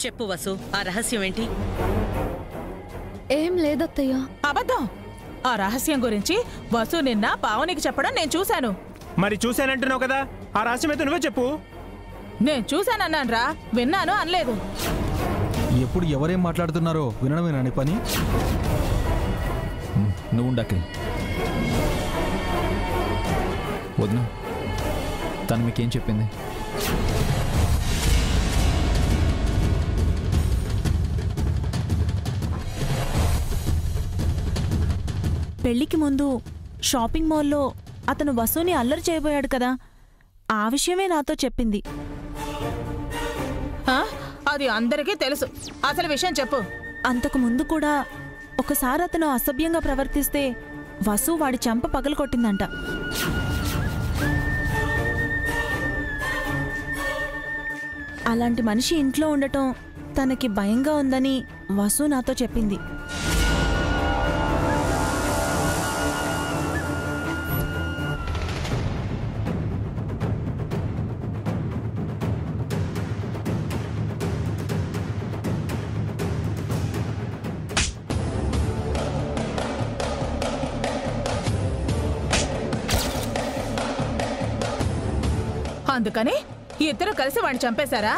చెప్పు వసు, ఆ రహస్యం ఏంటి? ఏం లేదత్తయ్య. అబద్ధం. ఆ రహస్యం గురించి వసు నిన్న పావనికి చెప్పడం నేను చూశాను. మరి చూశానంటున్నావు కదా, ఆ రహస్యం అయితే నువ్వే చెప్పు. నేను చూశానన్నాను రా, విన్నాను అనలేదు. ఎప్పుడు ఎవరేం మాట్లాడుతున్నారో వినడమేనా నీ పని? నువ్వు ఉండకే వదిన, తను మీకేం చెప్పింది? పెళ్లికి ముందు షాపింగ్ మాల్లో అతను వసుని అల్లరి చేయబోయాడు కదా, ఆ విషయమే నాతో చెప్పింది. అది అందరికీ తెలుసు. అసలు విషయం చెప్పు. అంతకు ముందు కూడా ఒకసారి అతను అసభ్యంగా ప్రవర్తిస్తే వసు వాడి చెంప పగలకొట్టిందంట. అలాంటి మనిషి ఇంట్లో ఉండటం తనకి భయంగా ఉందని వసు నాతో చెప్పింది. అందుకని ఇద్దరు కలిసి వాడిని చంపేశారా?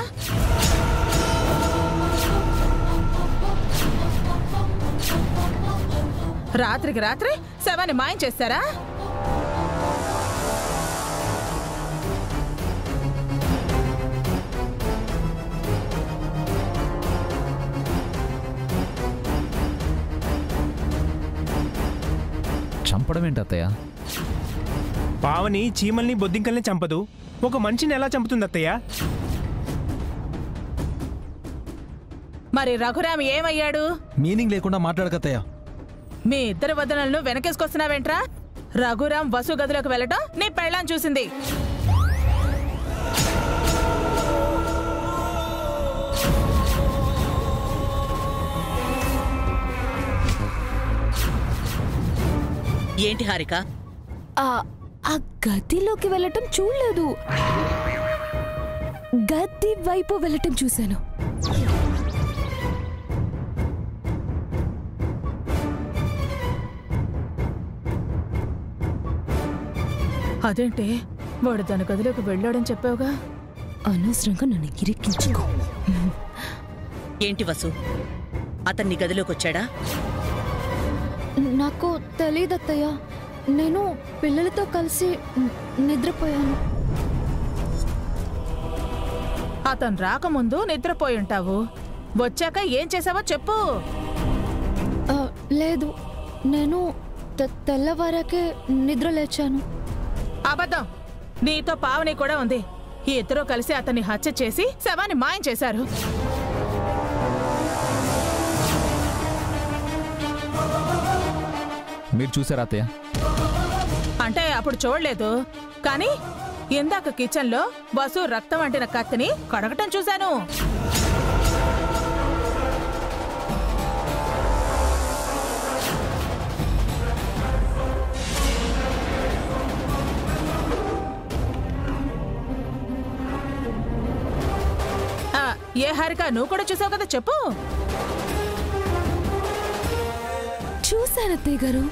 రాత్రికి రాత్రి శవాన్ని మాయం చేస్తారా? చంపడం ఏంటి అత్తయ్య? పావని చీమల్ని బొద్దింకల్ని చంపదు, ఒక మనిషిని ఎలా చంపుతుంది అత్తయ్య? మరి రఘురామ్ ఏమయ్యాడు? మీనింగ్ లేకుండా మాట్లాడకత్తయ్య. మీ ఇద్దరు వదనలను వెనకేసుకొస్తున్నావేంట్రా? రఘురామ్ వసు గదిలోకి వెళ్ళటం నీ పెళ్ళాం చూసింది. ఏంటి హారిక? ఆ గదిలోకి వెళ్ళటం చూడలేదు, గది వైపు వెళ్ళటం చూశాను. అదేంటే వాడు తన గదిలోకి వెళ్ళాడని చెప్పావుగా? అనవసరంగా నన్ను ఇరికించుకో. ఏంటి వసు, అతన్ని గదిలోకి వచ్చాడా? నాకు తెలీదత్తయ్య, నేను పిల్లలతో కలిసి నిద్రపోయాను. అతను రాకముందు నిద్రపోయి ఉంటావు, వచ్చాక ఏం చేసావో చెప్పు. లేదు, నేను తెల్లవారాకే నిద్ర లేచాను. అబద్ధం. నీతో పావని కూడా ఉంది. ఈ ఇద్దరు కలిసి అతన్ని హత్య చేసి శవాన్ని మాయం చేశారు. మీరు చూసారా అత్తయ్య? అంటే అప్పుడు చూడలేదు, కానీ ఇందాక కిచెన్లో వసు రక్తం అంటిన కత్తిని కడగటం చూశాను. ఏ హారిక, నువ్వు కూడా చూసావు కదా, చెప్పు. చూశానత్తయ్య గారు.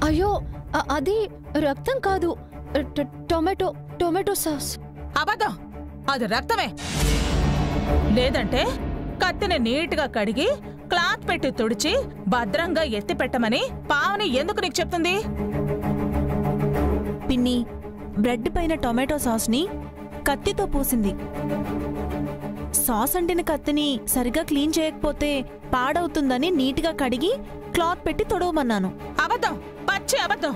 అయ్యో, అది రక్తం కాదు, టొమాటో సాస్. అబద్ధం. అది రక్తమే. లేదంటే కత్తిని నీట్గా కడిగి క్లాత్ పెట్టి తుడిచి భద్రంగా ఎత్తి పెట్టమని పావని ఎందుకు నీకు చెప్తుంది? పిన్ని బ్రెడ్ పైన టొమాటో సాస్ని కత్తితో పూసింది. సాస్ అంటిన కత్తిని సరిగా క్లీన్ చేయకపోతే పాడవుతుందని నీట్గా కడిగి క్లాత్ పెట్టి తొడవమన్నాను. అబద్ధం, పచ్చి అబద్ధం.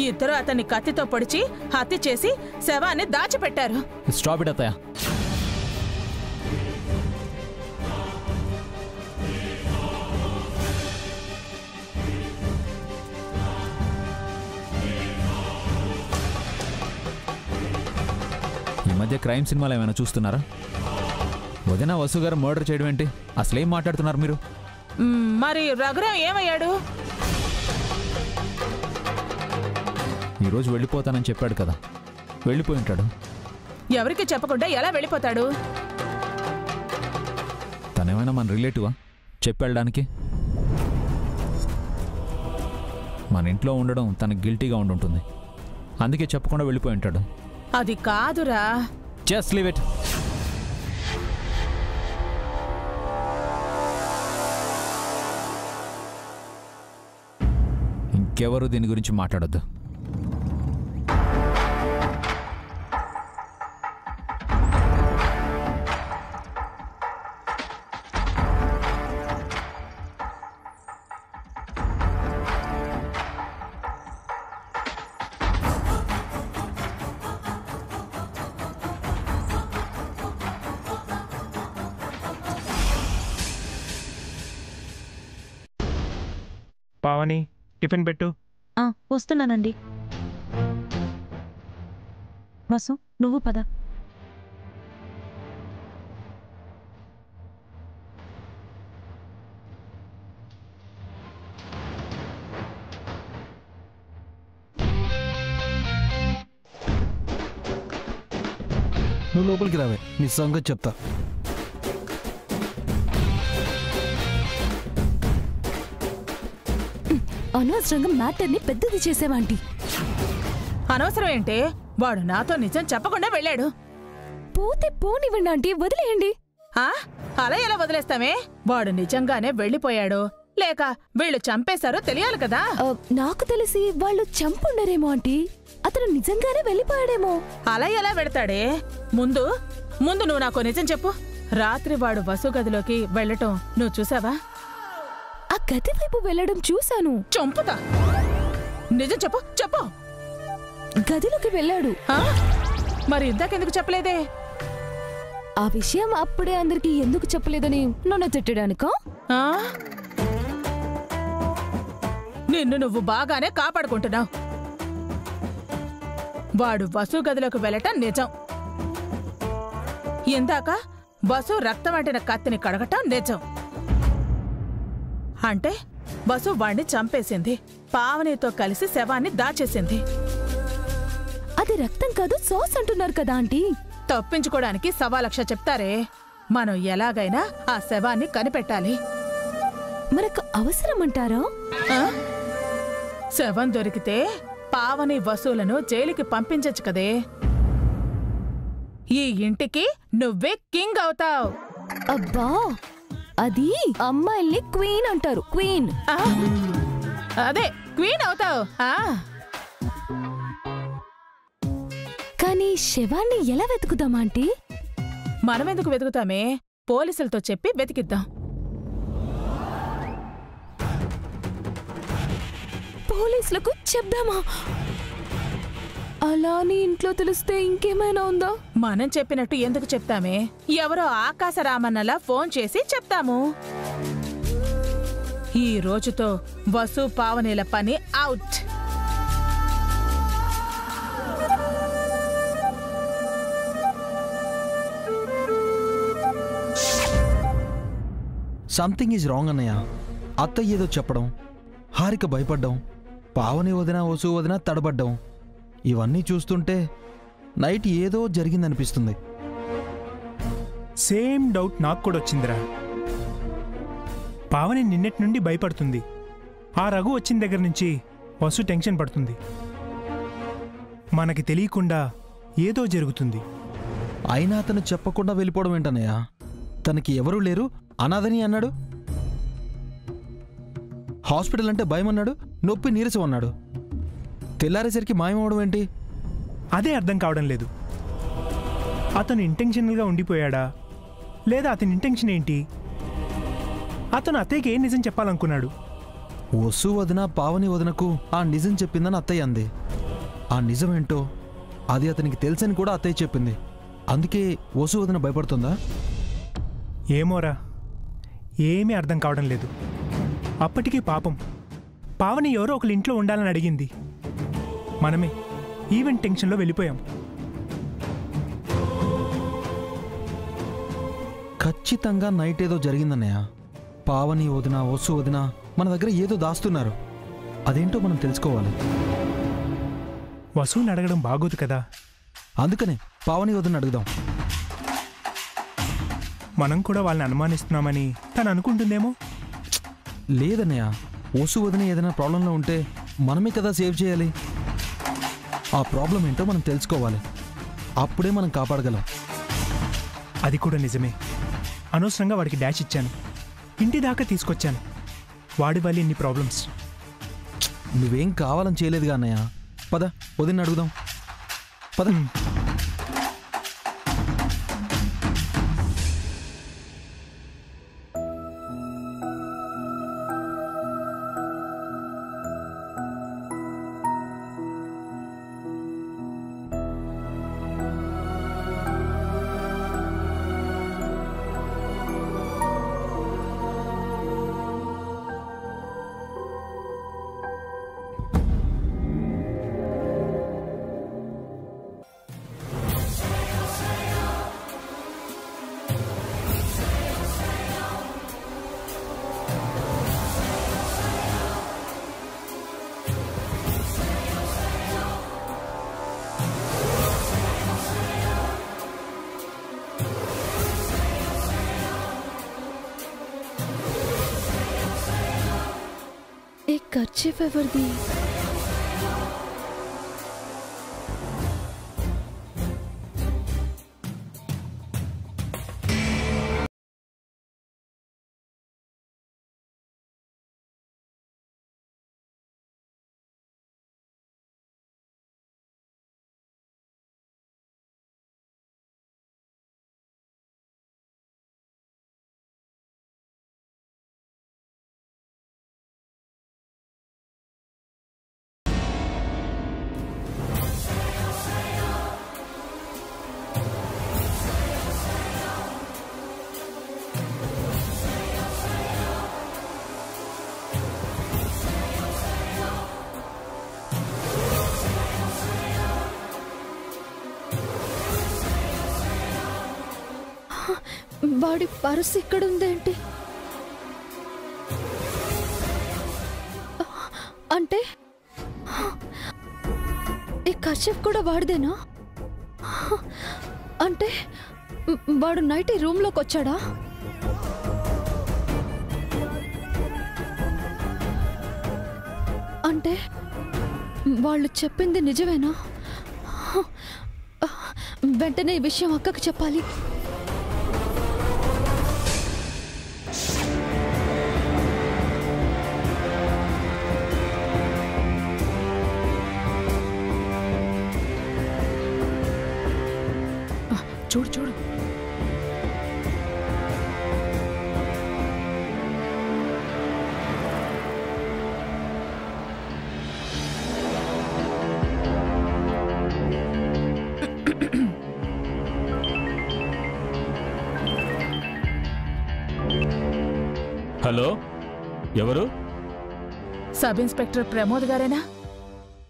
ఇద్దరు అతన్ని కత్తితో పొడిచి హత్య చేసి శవాన్ని దాచిపెట్టారు. స్టాప్ ఇట్ అత్తయ్య. ఈ మధ్య క్రైమ్ సినిమాలు ఏమైనా చూస్తున్నారా? వదిన వసు గారు మర్డర్ చేయడం ఏంటి? అసలేం మాట్లాడుతున్నారు మీరు? మరి రఘురామ్ ఏమయ్యాడు? ఈరోజు వెళ్ళిపోతానని చెప్పాడు కదా, వెళ్ళిపోయి ఉంటాడు. ఎవరికి చెప్పకుండా ఎలా వెళ్ళిపోతాడు? తనేమైనా మన రిలేటివా చెప్పి వెళ్ళడానికి? మన ఇంట్లో ఉండడం తనకు గిల్టీగా ఉండుంటుంది, అందుకే చెప్పకుండా వెళ్ళిపోయి ఉంటాడు. అది కాదురా. Just leave it. ఇంకెవరు దీని గురించి మాట్లాడొద్దు. పావని, టిఫిన్ పెట్టు. వస్తున్నానండి. వసు, నువ్వు పద. నువ్వు లోపలికి రావే, నీ సంగతి చెప్తా. అనవసరంగా మ్యాటర్ని పెద్దది చేసేవాంటి. అనవసరం ఏంటి? వాడు నాతో నిజం చెప్పకుండా వెళ్ళాడు. పోతే పోనివ్వండి ఆంటీ, వదిలేయండి. అలా ఎలా వదిలేస్తామే? వాడు నిజంగానే వెళ్ళిపోయాడు లేక వీళ్ళు చంపేశారో తెలియాలి కదా. నాకు తెలిసి వాళ్ళు చంపుండరేమో ఆంటీ. అతను నిజంగానే వెళ్ళిపోయాడేమో. అలా ఎలా వెడతాడే? ముందు నువ్వు నాకు నిజం చెప్పు. రాత్రి వాడు వసు గదిలోకి వెళ్ళటం నువ్వు చూసావా? ఆ గది వైపు వెళ్ళడం చూశాను. చంపుతా. నిజం చెప్పు చెప్పు. గదిలోకి వెళ్ళాడు. మరి ఇందాకెందుకు చెప్పలేదే? ఆ విషయం అప్పుడే అందరికి ఎందుకు చెప్పలేదని నన్ను తిట్టడానికా? నిన్ను నువ్వు బాగానే కాపాడుకుంటున్నావు. వాడు వసు గదిలోకి వెళ్ళటం నిజం. ఇందాక వసు రక్తం అంటిన కత్తిని కడగటం నిజం. అంటే వసు వాణ్ణి చంపేసింది, పావనితో కలిసి శవాన్ని దాచేసింది. అది రక్తం కాదు, సాస్ అంటున్నారు కదా ఆంటీ. తప్పించుకోవడానికి 1,00,000 చెప్తారే. మనం ఎలాగైనా ఆ శవాన్ని కనిపెట్టాలి. మనకు అవసరమంటారా? శవం దొరికితే పావని వసూలను జైలుకి పంపించచ్చు కదే. ఈ ఇంటికి నువ్వే కింగ్ అవుతావు. అబ్బా, అది అమ్మాయిల్ని క్వీన్ అంటారు, క్వీన్. అదే క్వీన్ అవుతావు. కానీ శవాన్ని ఎలా వెతుకుదాం ఆంటీ? మనమెందుకు వెతుకుతామే? పోలీసులతో చెప్పి వెతికిద్దాం. పోలీసులకు చెప్దామా? అలా నీ ఇంట్లో తెలిస్తే ఇంకేమైనా ఉందా? మనం చెప్పినట్టు ఎందుకు చెప్తామే? ఎవరో ఆకాశరామన్నలా ఫోన్ చేసి చెప్తాము. ఈ రోజుతో వసు పావనిల పని అవుట్. సంథింగ్ ఈజ్ రాంగ్ అన్నయ్య. అత్త ఏదో చెప్పడం, హారిక భయపడ్డం, పావని వదిన వసు వదిన తడబడ్డం, ఇవన్నీ చూస్తుంటే నైట్ ఏదో జరిగిందనిపిస్తుంది. సేమ్ డౌట్ నాకు కూడా వచ్చిందిరా. పావని నిన్నటి నుండి భయపడుతుంది. ఆ రఘు వచ్చిన దగ్గర నుంచి వసు టెన్షన్ పడుతుంది. మనకి తెలియకుండా ఏదో జరుగుతుంది. అయినా అతను చెప్పకుండా వెళ్ళిపోవడం ఏంటన్నయ్య? తనకి ఎవరూ లేరు, అనాథని అన్నాడు. హాస్పిటల్ అంటే భయం అన్నాడు, నొప్పి నీరసం అన్నాడు. తెల్లారేసరికి మాయమవడం ఏంటి? అదే అర్థం కావడం లేదు. అతను ఇంటెన్షనల్గా ఉండిపోయాడా, లేదా అతని ఇంటెన్షన్ ఏంటి? అతను అత్తయ్యకి ఏం నిజం చెప్పాలనుకున్నాడు? వసు వదిన పావని వదినకు ఆ నిజం చెప్పిందని అత్తయ్య అంది. ఆ నిజమేంటో అది అతనికి తెలుసని కూడా అత్తయ్య చెప్పింది. అందుకే వసు వదిన భయపడుతుందా? ఏమోరా, ఏమీ అర్థం కావడం లేదు. అప్పటికీ పాపం పావని ఎవరో ఒకరి ఇంట్లో ఉండాలని అడిగింది. మనమే ఈవెంట్ టెన్షన్లో వెళ్ళిపోయాం. ఖచ్చితంగా నైట్ ఏదో జరిగిందన్నయ్య. పావని వదిన వసు వదిన మన దగ్గర ఏదో దాస్తున్నారు. అదేంటో మనం తెలుసుకోవాలి. వసుని అడగడం బాగోదు కదా. అందుకనే పావని వదిన అడుగుదాం. మనం కూడా వాళ్ళని అనుమానిస్తున్నామని తను అనుకుంటుందేమో. లేదన్నయ్య, వసు వదిన ఏదైనా ప్రాబ్లంలో ఉంటే మనమే కదా సేవ్ చేయాలి. ఆ ప్రాబ్లం ఏంటో మనం తెలుసుకోవాలి. అప్పుడే మనం కాపాడగలం. అది కూడా నిజమే. అనవసరంగా వాడికి డాష్ ఇచ్చాను, ఇంటి దాకా తీసుకొచ్చాను. వాడి వల్ల ఇన్ని ప్రాబ్లమ్స్. నువ్వేం కావాలని చేయలేదుగా అన్నయ్య. పద వదిన అడుగుదాం. పద. ఏ కర్చీఫ్ ఎవరిది? వాడి పర్స్ ఇక్కడ ఉందేంటి? అంటే ఈ కర్చీఫ్ కూడా వాడిదేనా? అంటే వాడు నైట్ ఈ రూమ్లోకి వచ్చాడా? అంటే వాళ్ళు చెప్పింది నిజమేనా? వెంటనే ఈ విషయం అక్కకి చెప్పాలి. చూడు చూడు. హలో, ఎవరు? సబ్ ఇన్స్పెక్టర్ ప్రమోద్ గారేనా?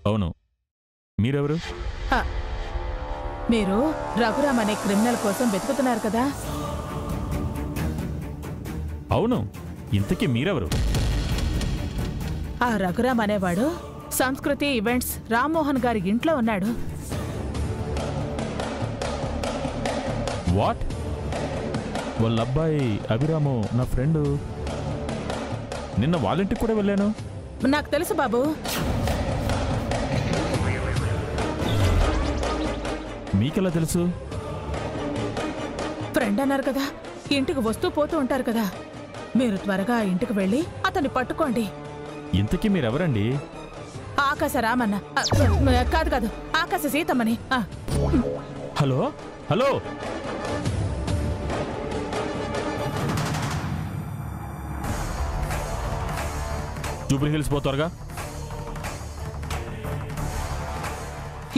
అవును, మీరెవరు? మీరు రఘురామ్ అనే క్రిమినల్ కోసం వెతుకుతున్నారు కదా? అవును, ఇంతకీ మీరెవరు? ఆ రఘురామ్ అనేవాడు సంస్కృతి ఈవెంట్స్ రామ్మోహన్ గారి ఇంట్లో ఉన్నాడు. వాట్? వాళ్ళ అబ్బాయి అభిరాము నా ఫ్రెండు. నిన్న వాళ్ళింటికి కూడా వెళ్ళాను. నాకు తెలుసు బాబు. మీకెలా తెలుసు? ఫ్రెండ్ అన్నారు కదా, ఇంటికి వస్తూ పోతూ ఉంటారు కదా. మీరు త్వరగా ఆ ఇంటికి వెళ్ళి అతన్ని పట్టుకోండి. ఇంతకీ మీరెవరండి? ఆకాశ రామన్న. కాదు కాదు, ఆకాశ సీతమ్మని. హలో హలో, జూబ్లీ హిల్స్ పోతారుగా.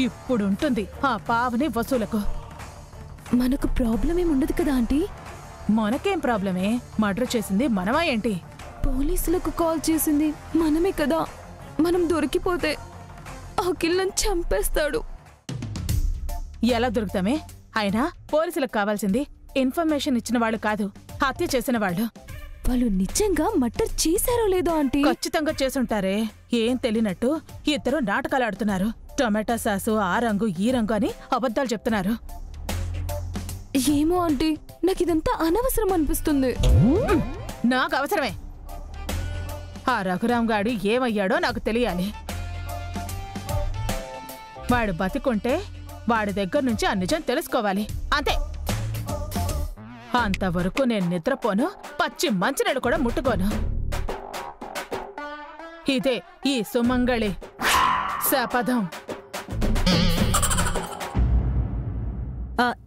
ఇప్పుడు ఉంటుంది ఆ పావని వసూలకు. మనకు ప్రాబ్లం ఏముండదు కదా ఆంటీ? మనకేం ప్రాబ్లమే? మర్డర్ చేసింది మనమా ఏంటి? పోలీసులకు కాల్ చేసింది మనమే కదా. మనం దొరికిపోతే ఆ కిల్లను చంపేస్తాడు. ఎలా దొరుకుతామే? అయినా పోలీసులకు కావాల్సింది ఇన్ఫర్మేషన్ ఇచ్చిన వాళ్ళు కాదు, హత్య చేసిన వాళ్ళు. వాళ్ళు నిజంగా మర్డర్ చేశారో లేదో ఆంటీ? ఖచ్చితంగా చేసుంటారే. ఏం తెలియనట్టు ఇద్దరు నాటకాలు ఆడుతున్నారు. టొమాటో సాసు ఆ రంగు ఈ రంగు అని అబద్ధాలు చెప్తున్నారు. ఏమో ఆంటీ, నాకు ఇదంతా అనవసరం అనిపిస్తుంది. నాకు అవసరమే. ఆ రఘురాం గాడు ఏమయ్యాడో నాకు తెలియాలి. వాడు బతికుంటే వాడి దగ్గర నుంచి ఆ నిజం తెలుసుకోవాలి, అంతే. అంతవరకు నేను నిద్రపోను, పచ్చి మంచినీళ్ళు కూడా ముట్టుకోను. ఇదే ఈ సుమంగళి శపథం.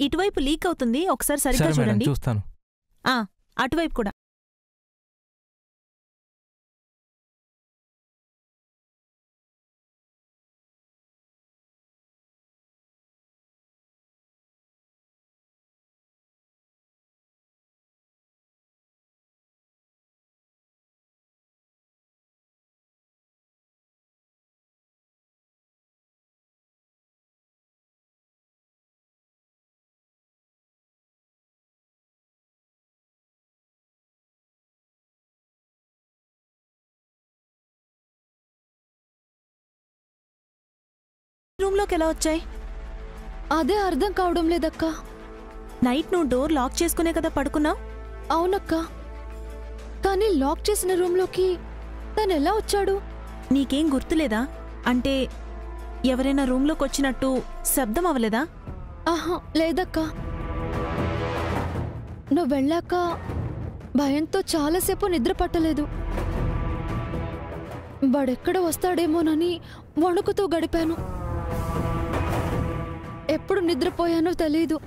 ఇటువైపు లీక్ అవుతుంది, ఒకసారి సరిగ్గా చూడండి. చూస్తాను. అటువైపు కూడా. రూమ్లోకి ఎలా వచ్చాయి? అదే అర్థం కావడం లేదక్కా. నైట్ నువ్వు డోర్ లాక్ చేసుకునే కదా పడుకున్నావు? అవునక్కా, కానీ లాక్ చేసిన రూమ్లోకి తను ఎలా వచ్చాడు? నీకేం గుర్తులేదా? అంటే ఎవరైనా రూమ్లోకి వచ్చినట్టు శబ్దం అవ్వలేదా? ఆహా, లేదక్కా. నువ్వు వెళ్ళాక భయంతో చాలాసేపు నిద్ర పట్టలేదు. వాడెక్కడ వస్తాడేమోనని వణుకుతూ గడిపాను. ఎప్పుడు నిద్రపోయానో తెలీదు.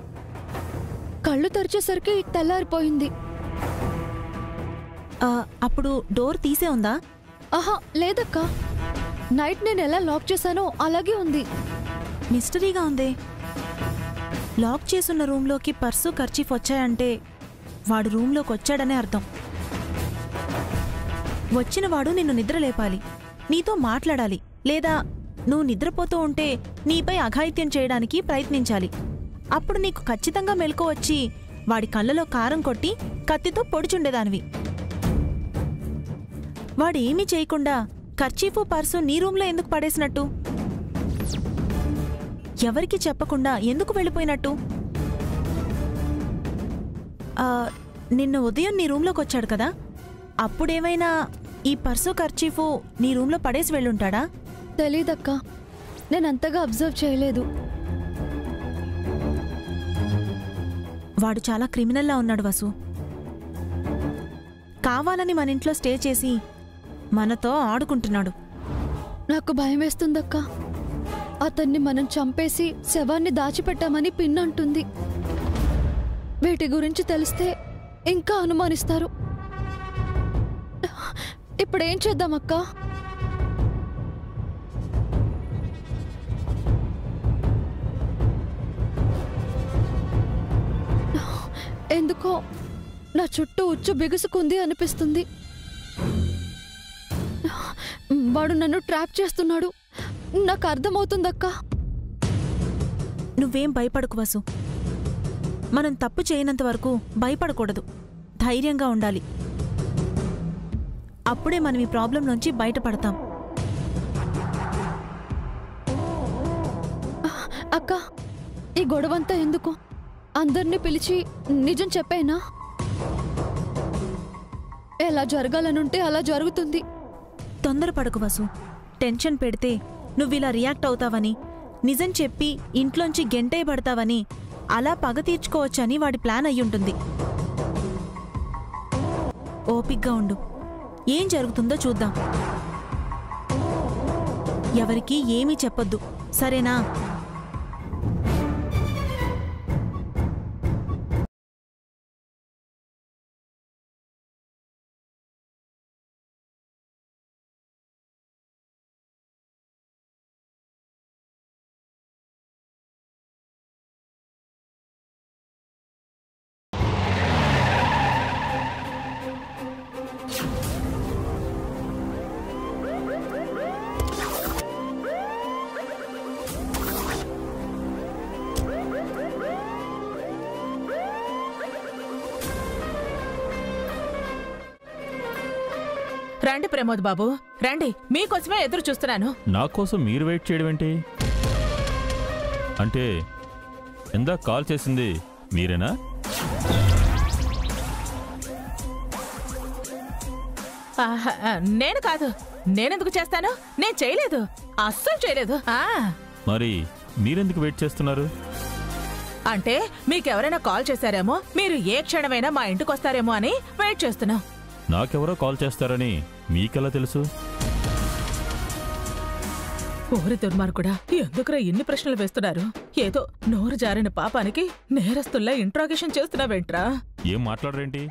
కళ్ళు తెరిచేసరికి తెల్లారిపోయింది. అప్పుడు డోర్ తీసే ఉందా? ఆహా, లేదక్కా. నైట్ నేను ఎలా లాక్ చేశానో అలాగే ఉంది. మిస్టరీగా ఉందే. లాక్ చేసున్న రూమ్లోకి పర్సు కర్చీఫ్ వచ్చాయంటే వాడు రూమ్లోకి వచ్చాడనే అర్థం. వచ్చినవాడు నిన్ను నిద్రలేపాలి, నీతో మాట్లాడాలి, లేదా నువ్వు నిద్రపోతూ ఉంటే నీపై అఘాయిత్యం చేయడానికి ప్రయత్నించాలి. అప్పుడు నీకు ఖచ్చితంగా మెలకు వచ్చి వాడి కళ్ళలో కారం కొట్టి కత్తితో పొడిచుండేదానివి. వాడేమీ చేయకుండా కర్చీఫు పర్సు నీ రూంలో ఎందుకు పడేసినట్టు? ఎవరికి చెప్పకుండా ఎందుకు వెళ్ళిపోయినట్టు? నిన్న ఉదయం నీ రూంలోకి వచ్చాడు కదా, అప్పుడేమైనా ఈ పర్సు కర్చీఫు నీ రూంలో పడేసి వెళ్ళుంటాడా? తెలీదక్కా, నేనంతగా అబ్జర్వ్ చేయలేదు. వాడు చాలా క్రిమినల్లా ఉన్నాడు వసు. కావాలని మన ఇంట్లో స్టే చేసి మనతో ఆడుకుంటున్నాడు. నాకు భయం వేస్తుందక్కా. అతన్ని మనం చంపేసి శవాన్ని దాచిపెట్టామని పిన్ అంటుంది. వీటి గురించి తెలిస్తే ఇంకా అనుమానిస్తారు. ఇప్పుడేం చేద్దామక్కా? ఎందుకో నా చుట్టూ ఉచ్చు బిగుసుకుంది అనిపిస్తుంది. వాడు నన్ను ట్రాప్ చేస్తున్నాడు, నాకు అర్థమవుతుందక్కా. నువ్వేం భయపడకు వసు. మనం తప్పు చేయనంత వరకు భయపడకూడదు, ధైర్యంగా ఉండాలి. అప్పుడే మనం ఈ ప్రాబ్లం నుంచి బయటపడతాం. అక్క, ఈ గొడవంతా ఎందుకు? అందరినీ పిలిచి నిజం చెప్పేనా? ఎలా జరగాలనుంటే అలా జరుగుతుంది. తొందరపడకు వసు. టెన్షన్ పెడితే నువ్విలా రియాక్ట్ అవుతావని, నిజం చెప్పి ఇంట్లోంచి గెంటేయబడతావని, అలా పగ తీర్చుకోవచ్చని వాడి ప్లాన్ అయ్యుంటుంది. ఓపిగ్గా ఉండు, ఏం జరుగుతుందో చూద్దాం. ఎవరికీ ఏమీ చెప్పొద్దు, సరేనా? రండి ప్రమోద్ బాబు, రండి. మీకోసమే ఎదురు చూస్తున్నాను. నా కోసం మీరు వెయిట్ చేయడం ఏంటి? అంటే ఇందాక కాల్ చేసింది మీరేనా? నేను కాదు. నేనెందుకు చేస్తాను? నేను చేయలేదు, అస్సలు చేయలేదు. మరి మీరెందుకు వెయిట్ చేస్తున్నారు? అంటే మీకెవరైనా కాల్ చేశారేమో, మీరు ఏ క్షణమైనా మా ఇంటికి వస్తారేమో అని వెయిట్ చేస్తున్నాం. నాకెవరో కాల్ చేస్తారని మీకెలా తెలుసు? ఊరి దుర్మార్గుడా, ఎందుకురా ఇన్ని ప్రశ్నలు వేస్తున్నారు? ఏదో నోరు జారిన పాపానికి నేరస్తుల్లా ఇంట్రాగేషన్ చేస్తున్నావేంట్రా? ఏం మాట్లాడరేంటి?